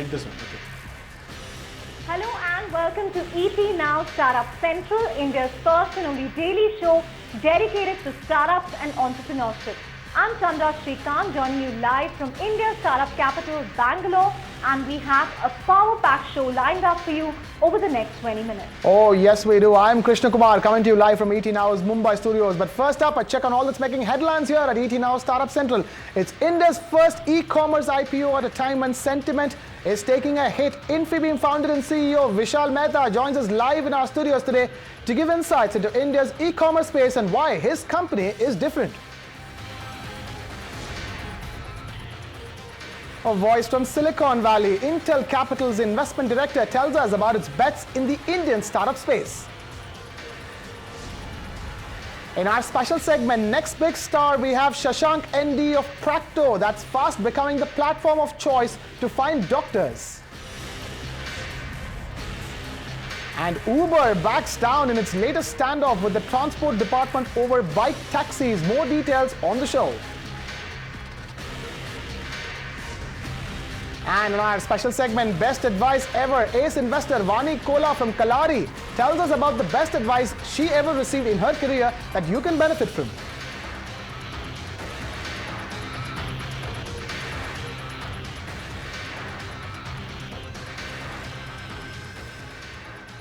like this one. Okay. Hello and welcome to ET Now Startup Central, India's first and only daily show dedicated to startups and entrepreneurship. I'm Chandra Srikanth, joining you live from India's startup capital, Bangalore, and we have a power-packed show lined up for you over the next 20 minutes. Oh, yes, we do. I'm Krishna Kumar, coming to you live from ET Now's Mumbai studios. But first up, a check on all that's making headlines here at ET Now Startup Central. It's India's first e-commerce IPO at a time when sentiment is taking a hit. Infibeam founder and CEO Vishal Mehta joins us live in our studios today to give insights into India's e-commerce space and why his company is different. A voice from Silicon Valley, Intel Capital's investment director, tells us about its bets in the Indian startup space. In our special segment, Next Big Star, we have Shashank ND of Practo, that's fast becoming the platform of choice to find doctors. And Uber backs down in its latest standoff with the transport department over bike taxis. More details on the show. And in our special segment, Best Advice Ever, ace investor Vani Kola from Kalari tells us about the best advice she ever received in her career that you can benefit from.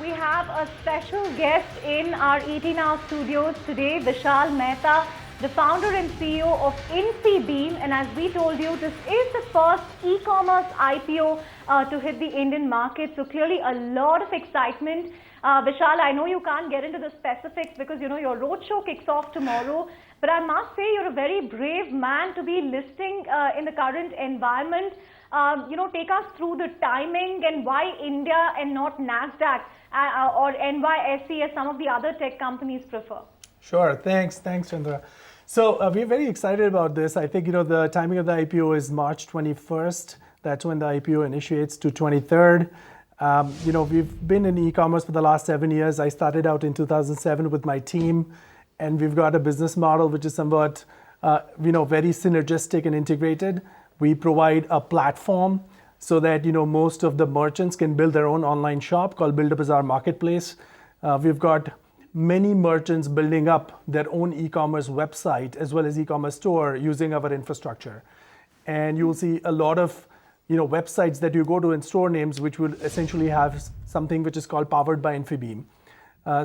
We have a special guest in our ET Now studios today, Vishal Mehta, the founder and CEO of Infibeam, and as we told you, this is the first e-commerce IPO to hit the Indian market, so clearly a lot of excitement. Vishal, I know you can't get into the specifics because your roadshow kicks off tomorrow, but I must say you're a very brave man to be listing in the current environment. Take us through the timing and why India and not NASDAQ or NYSE as some of the other tech companies prefer. Sure, thanks Chandra. So we're very excited about this. I think the timing of the IPO is March 21st. That's when the IPO initiates to 23rd. We've been in e-commerce for the last 7 years. I started out in 2007 with my team, and we've got a business model which is somewhat, very synergistic and integrated. We provide a platform so that most of the merchants can build their own online shop called Build a Bazaar Marketplace. We've got many merchants building up their own e-commerce website as well as e-commerce store using our infrastructure. And you'll see a lot of websites that you go to and store names which will essentially have something which is called powered by Infibeam.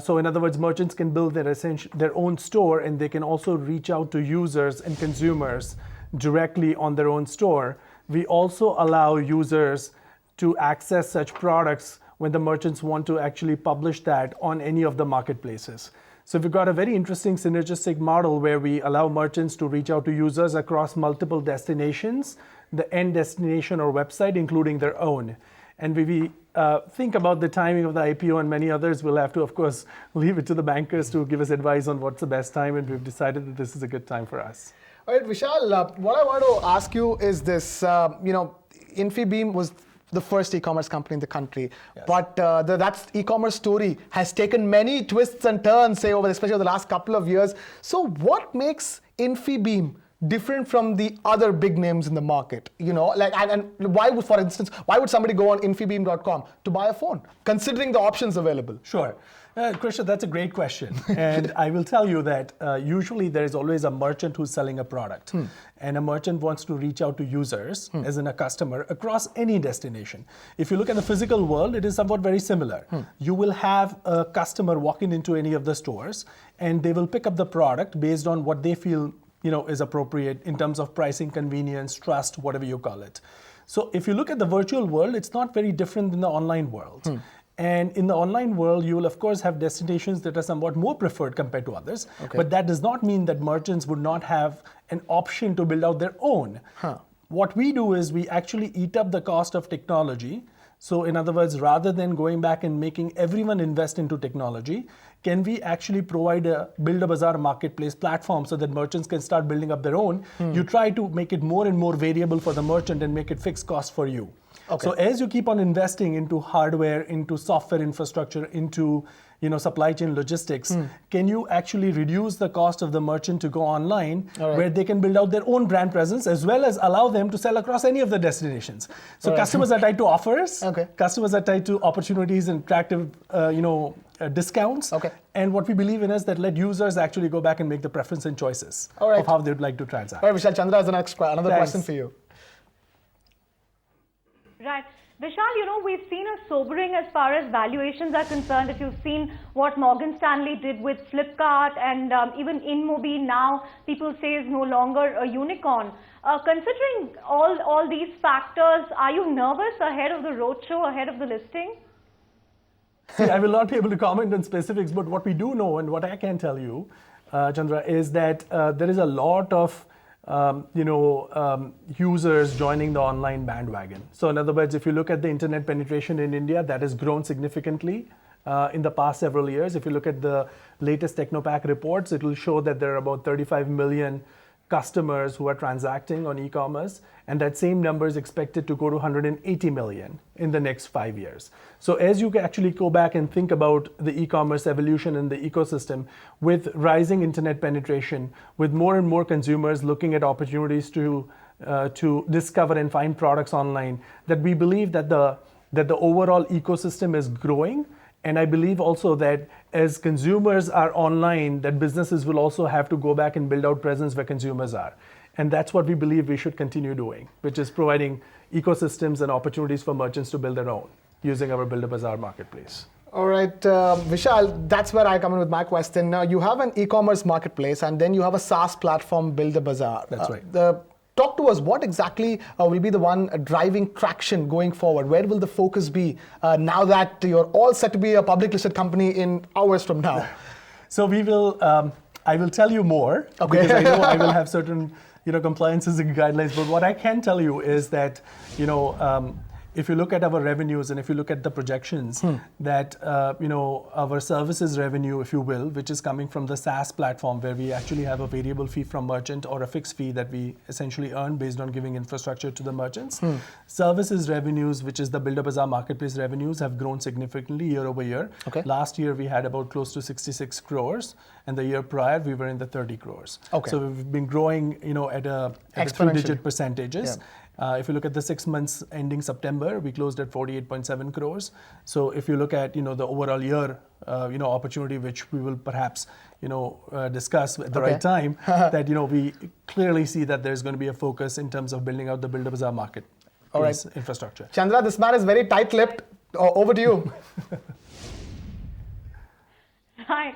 So in other words, merchants can build their own store, and they can also reach out to users and consumers directly on their own store. We also allow users to access such products when the merchants want to actually publish that on any of the marketplaces. So we've got a very interesting synergistic model where we allow merchants to reach out to users across multiple destinations, the end destination or website, including their own. And we think about the timing of the IPO and many others, we'll have to, of course, leave it to the bankers to give us advice on what's the best time, and we've decided that this is a good time for us. All right, Vishal, what I want to ask you is this, Infibeam was the first e-commerce company in the country. Yes. But that e-commerce story has taken many twists and turns, especially over the last couple of years. So what makes Infibeam different from the other big names in the market? And why would, for instance, somebody go on Infibeam.com to buy a phone, considering the options available? Sure. Krishna, that's a great question. And I will tell you that usually there is always a merchant who's selling a product. And a merchant wants to reach out to users, as in a customer, across any destination. If you look at the physical world, it is somewhat very similar. You will have a customer walking into any of the stores, and they will pick up the product based on what they feel is appropriate in terms of pricing, convenience, trust, whatever you call it. So if you look at the virtual world, it's not very different than the online world. And in the online world, you will, of course, have destinations that are somewhat more preferred compared to others. Okay. But that does not mean that merchants would not have an option to build out their own. What we do is we actually eat up the cost of technology. So in other words, rather than going back and making everyone invest into technology, can we actually provide a Build a Bazaar marketplace platform so that merchants can start building up their own? You try to make it more and more variable for the merchant and make it fixed cost for you. Okay. So as you keep on investing into hardware, into software infrastructure, into supply chain logistics, can you actually reduce the cost of the merchant to go online, where they can build out their own brand presence as well as allow them to sell across any of the destinations. So customers are tied to offers, customers are tied to opportunities and attractive discounts. And what we believe in is that let users actually go back and make the preference and choices of how they'd like to transact. All right, Vishal, Chandra has another question for you. Right. Vishal, we've seen a sobering as far as valuations are concerned. If you've seen what Morgan Stanley did with Flipkart and even Inmobi now, people say is no longer a unicorn. Considering all these factors, are you nervous ahead of the roadshow, ahead of the listing? See, I will not be able to comment on specifics, but what we do know and what I can tell you, Chandra, is that there is a lot of users joining the online bandwagon. So in other words, if you look at the internet penetration in India, that has grown significantly in the past several years. If you look at the latest Technopack reports, it will show that there are about 35 million customers who are transacting on e-commerce, and that same number is expected to go to 180 million in the next 5 years. So as you actually go back and think about the e-commerce evolution in the ecosystem, with rising internet penetration, with more and more consumers looking at opportunities to discover and find products online, that we believe that the overall ecosystem is growing. And I believe also that as consumers are online, that businesses will also have to go back and build out presence where consumers are. And that's what we believe we should continue doing, which is providing ecosystems and opportunities for merchants to build their own using our Build a Bazaar marketplace. All right, Vishal, that's where I come in with my question. Now, you have an e-commerce marketplace and then you have a SaaS platform, Build a Bazaar. That's right. Talk to us, what exactly will be the one driving traction going forward? Where will the focus be now that you're all set to be a public listed company in hours from now? So we will, I will tell you more, because I know I will have certain compliances and guidelines. But what I can tell you is that, if you look at our revenues and if you look at the projections, that our services revenue, if you will, which is coming from the SaaS platform, where we actually have a variable fee from merchant or a fixed fee that we essentially earn based on giving infrastructure to the merchants. Services revenues, which is the Build a Bazaar marketplace revenues, have grown significantly year over year. Last year we had about close to 66 crores, and the year prior we were in the 30 crores. So we've been growing, at a 3-digit percentages. If you look at the 6 months ending September, we closed at 48.7 crores. So if you look at the overall year opportunity, which we will perhaps discuss at the right time, that we clearly see that there's going to be a focus in terms of building out the Build a Bazaar market infrastructure. Chandra, this man is very tight-lipped. Over to you. Right.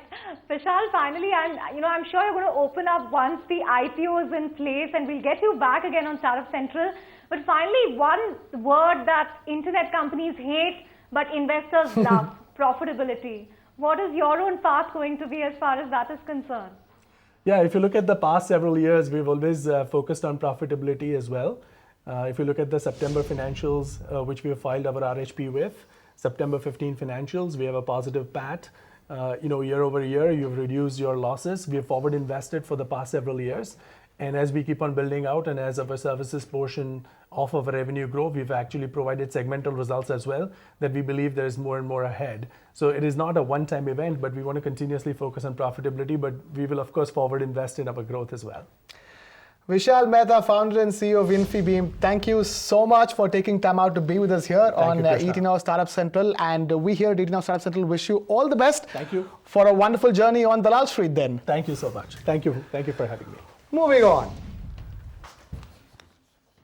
Vishal, finally, I'm sure you're going to open up once the IPO is in place, and we'll get you back again on Startup Central. But finally, one word that internet companies hate, but investors love, profitability. What is your own path going to be as far as that is concerned? Yeah, if you look at the past several years, we've always focused on profitability as well. If you look at the September financials, which we have filed our RHP with, September 15 financials, we have a positive PAT. Year over year, you've reduced your losses. We have forward invested for the past several years. And as we keep on building out and as our services portion of our revenue grow, we've actually provided segmental results as well that we believe there is more and more ahead. So it is not a one-time event, but we want to continuously focus on profitability, but we will of course forward invest in our growth as well. Vishal Mehta, founder and CEO of Infibeam, thank you so much for taking time out to be with us here on ET Now Startup Central. And we here at ET Now Startup Central wish you all the best. Thank you. For a wonderful journey on Dalal Street then. Thank you so much. Thank you. Thank you for having me. Moving on.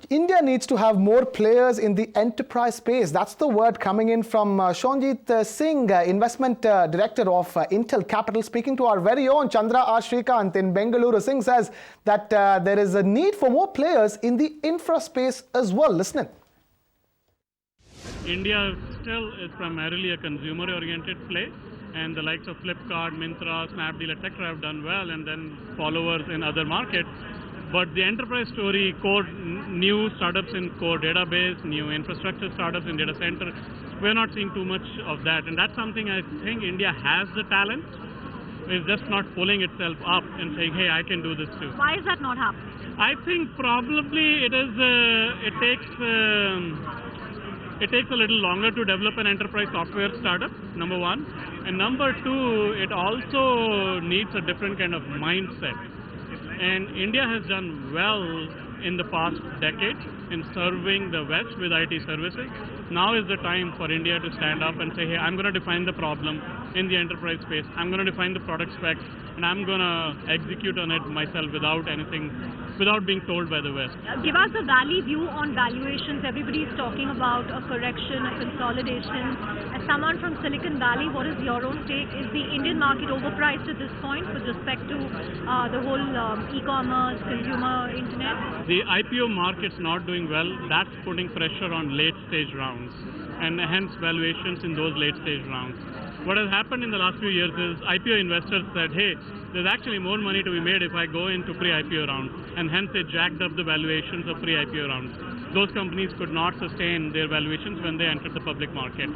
India needs to have more players in the enterprise space. That's the word coming in from Shonjit Singh, Investment Director of Intel Capital, speaking to our very own Chandra R. Shrikant in Bengaluru. Singh says that there is a need for more players in the infra space as well. Listen in. India still is primarily a consumer-oriented play, and the likes of Flipkart, Myntra, Snapdeal, etc. have done well, and then followers in other markets. But the enterprise story, new startups in core database, new infrastructure startups in data center, we're not seeing too much of that. And that's something I think India has the talent. It's just not pulling itself up and saying, hey, I can do this too. Why is that not happening? I think probably it takes a little longer to develop an enterprise software startup, number one. And number two, it also needs a different kind of mindset. And India has done well in the past decade in serving the West with IT services. Now is the time for India to stand up and say, hey, I'm going to define the problem in the enterprise space. I'm going to define the product specs, and I'm going to execute on it myself without being told by the West. Give us a Valley view on valuations. Everybody is talking about a correction, a consolidation. As someone from Silicon Valley, what is your own take? Is the Indian market overpriced at this point with respect to the whole e-commerce, consumer internet? The IPO market's not doing well. That's putting pressure on late stage rounds, and hence valuations in those late stage rounds. What has happened in the last few years is IPO investors said, hey, there's actually more money to be made if I go into pre-IPO rounds, and hence they jacked up the valuations of pre-IPO rounds. Those companies could not sustain their valuations when they entered the public market.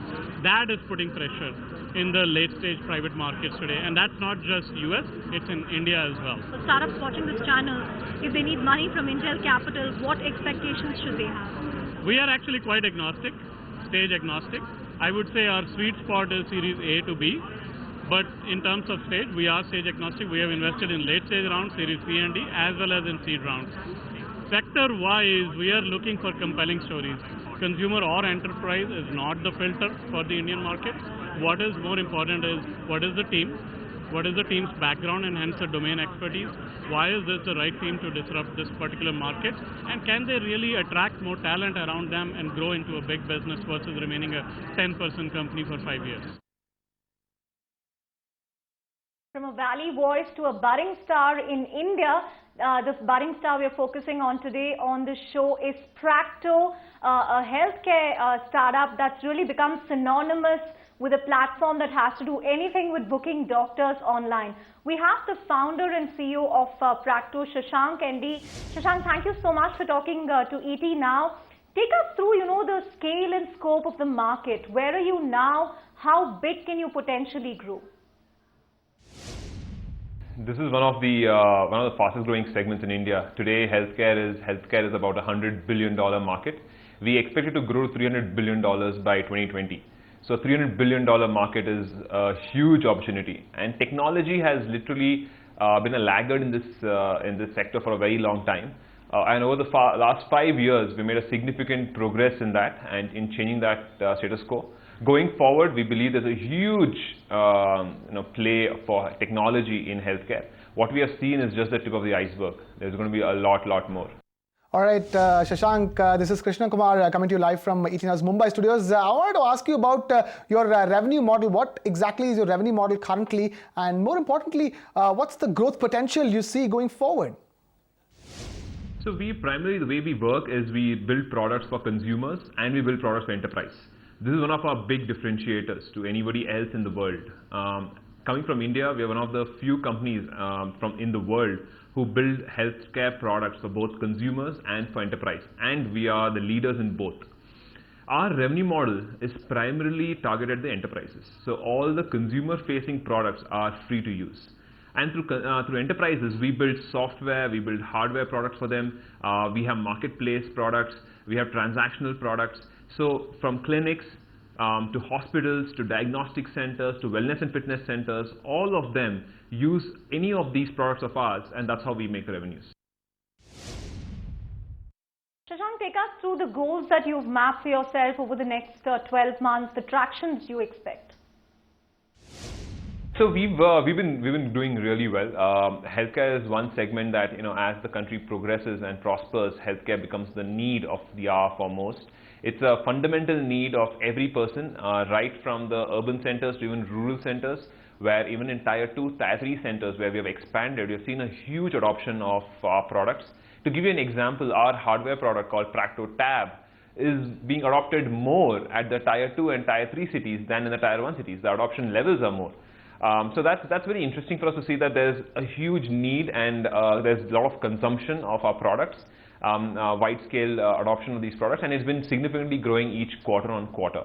That is putting pressure in the late stage private markets today, and that's not just US, it's in India as well. For startups watching this channel, if they need money from Intel Capital, what expectations should they have? We are actually quite agnostic, stage agnostic. I would say our sweet spot is Series A to B, but in terms of stage, we are stage agnostic. We have invested in late stage rounds, Series C and D, as well as in seed rounds. Sector-wise, we are looking for compelling stories. Consumer or enterprise is not the filter for the Indian market. What is more important is what is the team, what is the team's background and hence the domain expertise, why is this the right team to disrupt this particular market, and can they really attract more talent around them and grow into a big business versus remaining a 10-person company for 5 years. From a Valley voice to a budding star in India, this budding star we are focusing on today on the show is Practo, a healthcare startup that's really become synonymous with a platform that has to do anything with booking doctors online. We have the founder and CEO of Practo, Shashank ND. Shashank, thank you so much for talking to ET Now. Take us through, the scale and scope of the market. Where are you now? How big can you potentially grow? This is one of the fastest growing segments in India. Today, healthcare is about a $100 billion market. We expect it to grow to $300 billion by 2020. So $300 billion market is a huge opportunity, and technology has literally been a laggard in this sector for a very long time. And over the last 5 years, we made a significant progress in that and in changing that status quo. Going forward, we believe there's a huge play for technology in healthcare. What we have seen is just the tip of the iceberg. There's going to be a lot more. All right, Shashank, this is Krishna Kumar coming to you live from ET Now's Mumbai studios. I wanted to ask you about your revenue model. What exactly is your revenue model currently? And more importantly, what's the growth potential you see going forward? So the way we work is we build products for consumers and we build products for enterprise. This is one of our big differentiators to anybody else in the world. Coming from India, we are one of the few companies in the world who build healthcare products for both consumers and for enterprise, and we are the leaders in both. Our revenue model is primarily targeted at the enterprises. So all the consumer-facing products are free to use. And through enterprises, we build software, we build hardware products for them, we have marketplace products, we have transactional products. So from clinics to hospitals, to diagnostic centers, to wellness and fitness centers, all of them use any of these products of ours, and that's how we make revenues. Shashank, take us through the goals that you've mapped for yourself over the next 12 months, the tractions you expect. So we've been doing really well. Healthcare is one segment that, as the country progresses and prospers, healthcare becomes the need of the hour for most. It's a fundamental need of every person, right from the urban centers to even rural centers, where even in Tier 2, Tier 3 centers where we have expanded, we have seen a huge adoption of our products. To give you an example, our hardware product called Practo Tab is being adopted more at the Tier 2 and Tier 3 cities than in the Tier 1 cities. The adoption levels are more. So that's very interesting for us to see that there's a huge need and there's a lot of consumption of our products, wide-scale adoption of these products, and it's been significantly growing each quarter on quarter.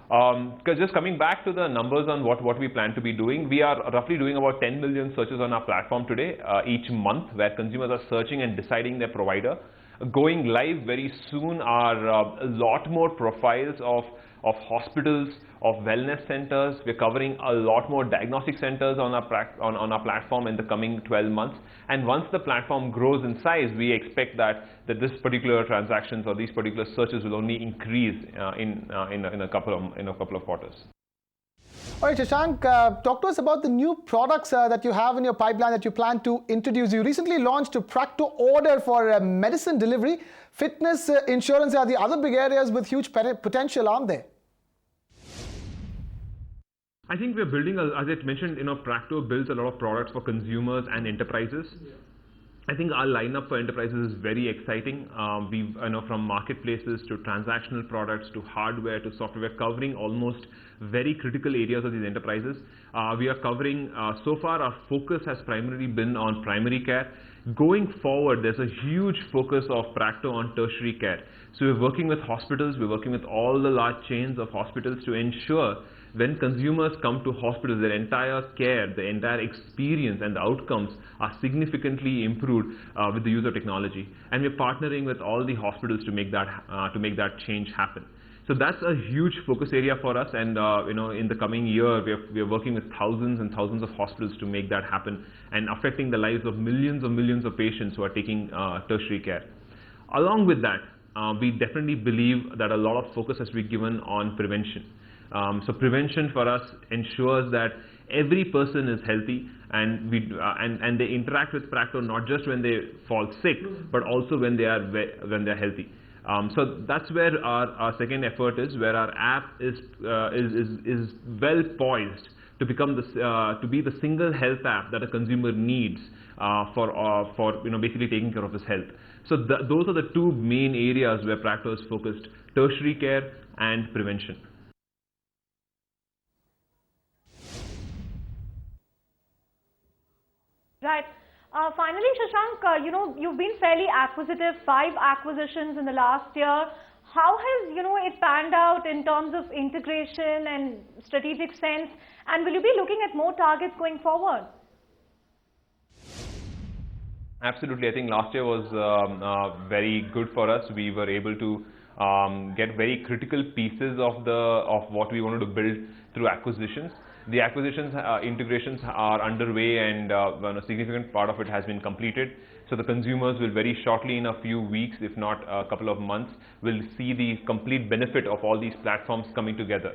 Because just coming back to the numbers on what we plan to be doing, we are roughly doing about 10 million searches on our platform today, each month, where consumers are searching and deciding their provider. Going live very soon are a lot more profiles of of hospitals, of wellness centers. We're covering a lot more diagnostic centers on our platform in the coming 12 months. And once the platform grows in size, we expect that this particular transactions or these particular searches will only increase in a couple of quarters. All right, Shashank, talk to us about the new products that you have in your pipeline that you plan to introduce. You recently launched a Practo order for medicine delivery. Fitness, insurance are the other big areas with huge potential, aren't they? I think we're building, as I mentioned, Practo builds a lot of products for consumers and enterprises. Yeah. I think our lineup for enterprises is very exciting. We've, from marketplaces to transactional products to hardware to software, we're covering almost very critical areas of these enterprises. We are covering, so far our focus has primarily been on primary care. Going forward, there's a huge focus of Practo on tertiary care. So we're working with hospitals, we're working with all the large chains of hospitals to ensure when consumers come to hospitals, their entire care, the entire experience and the outcomes are significantly improved with the use of technology. And we're partnering with all the hospitals to make that change happen. So that's a huge focus area for us, and in the coming year, we are working with thousands and thousands of hospitals to make that happen and affecting the lives of millions of patients who are taking tertiary care. Along with that, we definitely believe that a lot of focus has to be given on prevention. So prevention for us ensures that every person is healthy, and they interact with Practo not just when they fall sick, but also when they're healthy. So that's where our second effort is, where our app is well poised to become to be the single health app that a consumer needs for basically taking care of his health. So those are the two main areas where Practo is focused: tertiary care and prevention. Right. Finally, Shashank, you've been fairly acquisitive, 5 acquisitions in the last year. How has, it panned out in terms of integration and strategic sense? And will you be looking at more targets going forward? Absolutely. I think last year was very good for us. We were able to get very critical pieces of what we wanted to build through acquisitions. The acquisitions integrations are underway, and a significant part of it has been completed. So the consumers will very shortly, in a few weeks, if not a couple of months, will see the complete benefit of all these platforms coming together,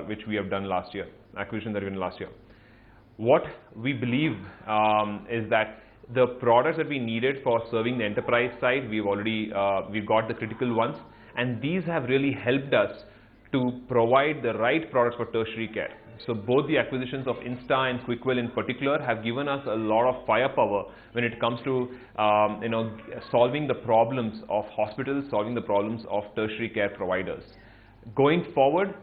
which we have done last year, acquisitions that we did last year. What we believe is that the products that we needed for serving the enterprise side, we've got the critical ones, and these have really helped us to provide the right products for tertiary care. So both the acquisitions of Insta and Quickwell in particular have given us a lot of firepower when it comes to solving the problems of hospitals, solving the problems of tertiary care providers. Going forward,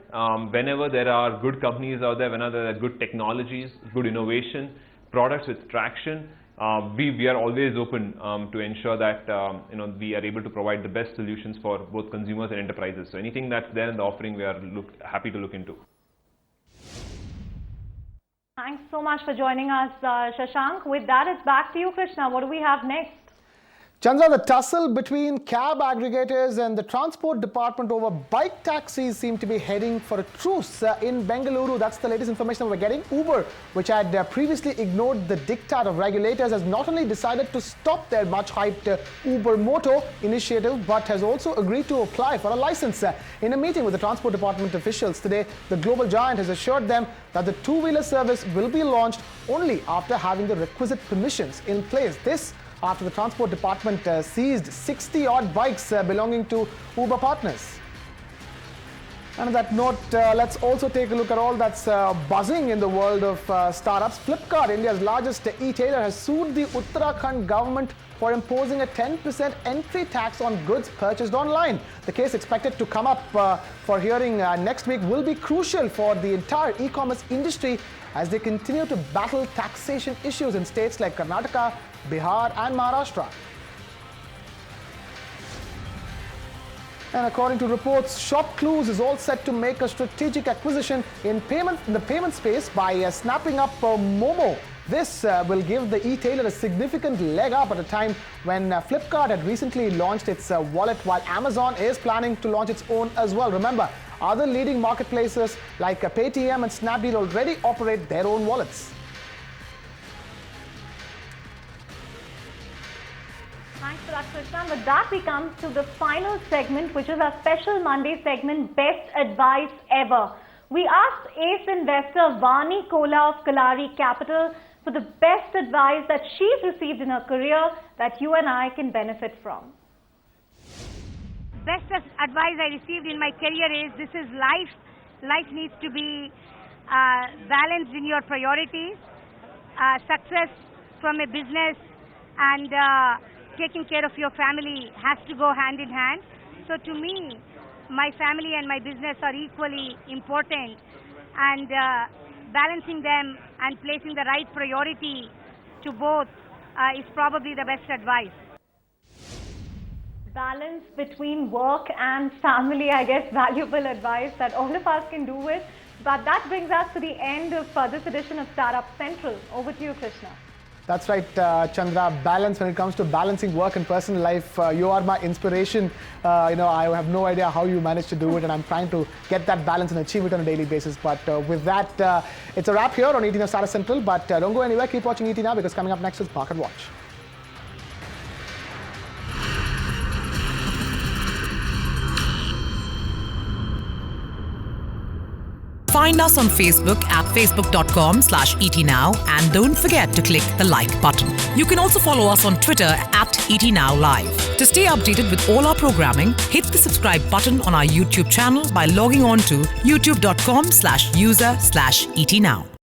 whenever there are good companies out there, whenever there are good technologies, good innovation, products with traction, we are always open to ensure that we are able to provide the best solutions for both consumers and enterprises. So anything that's there in the offering, we are happy to look into. Thanks so much for joining us, Shashank. With that, it's back to you, Krishna. What do we have next? Chandra, the tussle between cab aggregators and the transport department over bike taxis seem to be heading for a truce in Bengaluru. That's the latest information we're getting. Uber, which had previously ignored the diktat of regulators, has not only decided to stop their much-hyped Uber Moto initiative, but has also agreed to apply for a license. In a meeting with the transport department officials today, the global giant has assured them that the two-wheeler service will be launched only after having the requisite permissions in place. This after the transport department seized 60-odd bikes belonging to Uber partners. And on that note, let's also take a look at all that's buzzing in the world of startups. Flipkart, India's largest e-tailer, has sued the Uttarakhand government for imposing a 10% entry tax on goods purchased online. The case, expected to come up for hearing next week, will be crucial for the entire e-commerce industry as they continue to battle taxation issues in states like Karnataka, Bihar and Maharashtra. And according to reports, ShopClues is all set to make a strategic acquisition in the payment space by snapping up Momo. This will give the e-tailer a significant leg up at a time when Flipkart had recently launched its wallet, while Amazon is planning to launch its own as well. Remember, other leading marketplaces like Paytm and Snapdeal already operate their own wallets. Thanks for that, Krishna. With that, we come to the final segment, which is our special Monday segment, Best Advice Ever. We asked ace investor Vani Kola of Kalari Capital for the best advice that she's received in her career that you and I can benefit from. Best advice I received in my career is, this is life. Life needs to be balanced in your priorities. Success from a business and taking care of your family has to go hand in hand. So to me, my family and my business are equally important, and balancing them and placing the right priority to both is probably the best advice. Balance between work and family, I guess, valuable advice that all of us can do with. But that brings us to the end of this edition of Startup Central. Over to you, Krishna. That's right, Chandra. Balance when it comes to balancing work and personal life. You are my inspiration. I have no idea how you manage to do it, and I'm trying to get that balance and achieve it on a daily basis. But with that, it's a wrap here on ET Now Startup Central. But don't go anywhere. Keep watching ET Now, because coming up next is Market Watch. Find us on Facebook at facebook.com/ETNow, and don't forget to click the like button. You can also follow us on Twitter at ETNowLive. To stay updated with all our programming, hit the subscribe button on our YouTube channel by logging on to youtube.com/user/ETNow.